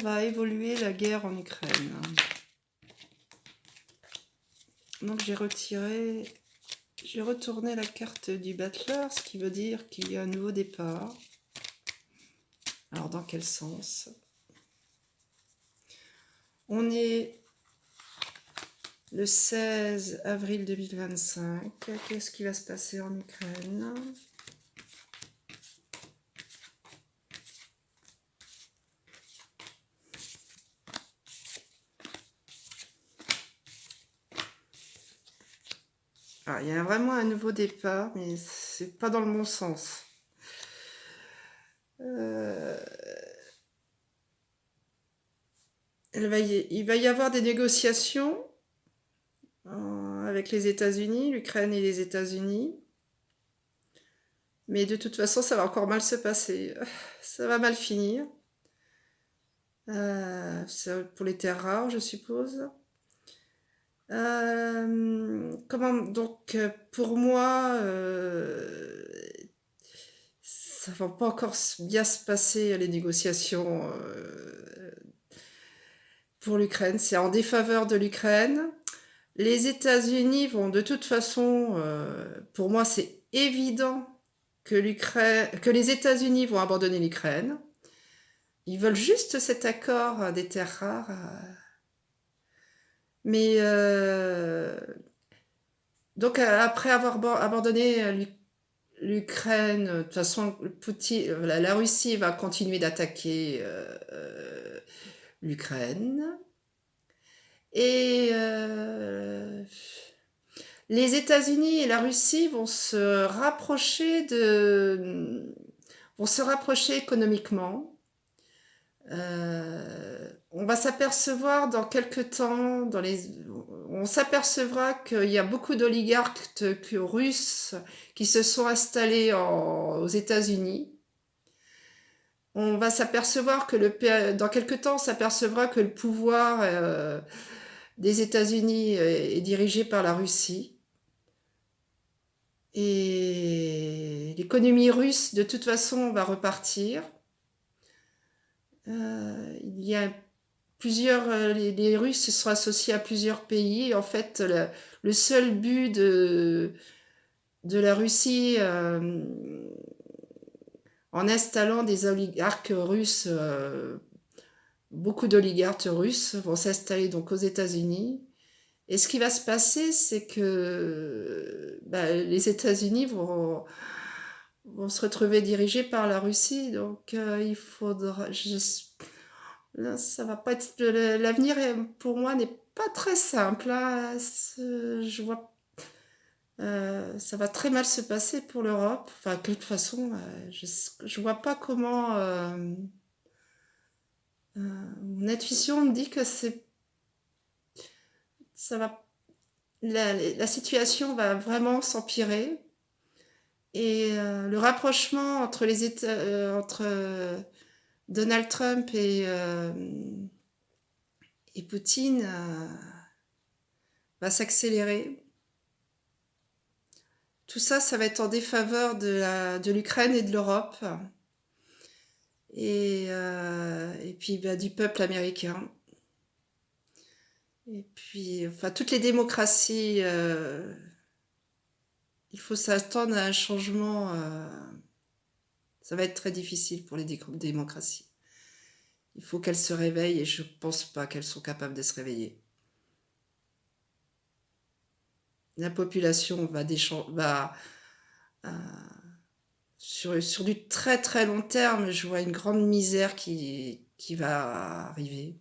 va évoluer la guerre en Ukraine? Donc j'ai retourné la carte du Battler, ce qui veut dire qu'il y a un nouveau départ. Alors dans quel sens? On est le 16 avril 2025. Qu'est-ce qui va se passer en Ukraine? Ah, il y a vraiment un nouveau départ, mais c'est pas dans le bon sens. Il va y avoir des négociations avec les États-Unis, l'Ukraine et les États-Unis. Mais de toute façon, ça va encore mal se passer. Ça va mal finir. C'est pour les terres rares, je suppose. Donc, pour moi, ça va pas encore bien se passer, les négociations pour l'Ukraine. C'est en défaveur de l'Ukraine. Les États-Unis vont de toute façon, pour moi, c'est évident que les États-Unis vont abandonner l'Ukraine. Ils veulent juste cet accord des terres rares. Mais donc après avoir abandonné l'Ukraine, de toute façon, la Russie va continuer d'attaquer l'Ukraine. Et les États-Unis et la Russie vont se rapprocher économiquement. On va s'apercevoir dans quelques temps, on s'apercevra qu'il y a beaucoup d'oligarques russes qui se sont installés aux États-Unis. On va s'apercevoir que dans quelques temps, on s'apercevra que le pouvoir des États-Unis est dirigé par la Russie. Et l'économie russe, de toute façon, va repartir. Il y a les Russes se sont associés à plusieurs pays. Et en fait, le seul but de la Russie, en installant des oligarques russes, beaucoup d'oligarques russes vont s'installer donc aux États-Unis. Et ce qui va se passer, c'est que les États-Unis vont se retrouver dirigés par la Russie. Donc il faudra... Là, ça va pas être... L'avenir, pour moi, n'est pas très simple. Là. Je vois... ça va très mal se passer pour l'Europe. Enfin, de toute façon, je vois pas comment... mon intuition me dit que ça va... La situation va vraiment s'empirer. Et le rapprochement entre Donald Trump et Poutine va s'accélérer. Tout ça, ça va être en défaveur de l'Ukraine et de l'Europe. Et puis du peuple américain. Et puis, enfin, toutes les démocraties, il faut s'attendre à un changement. Ça va être très difficile pour les démocraties. Il faut qu'elles se réveillent et je ne pense pas qu'elles sont capables de se réveiller. La population va sur du très très long terme, je vois une grande misère qui va arriver.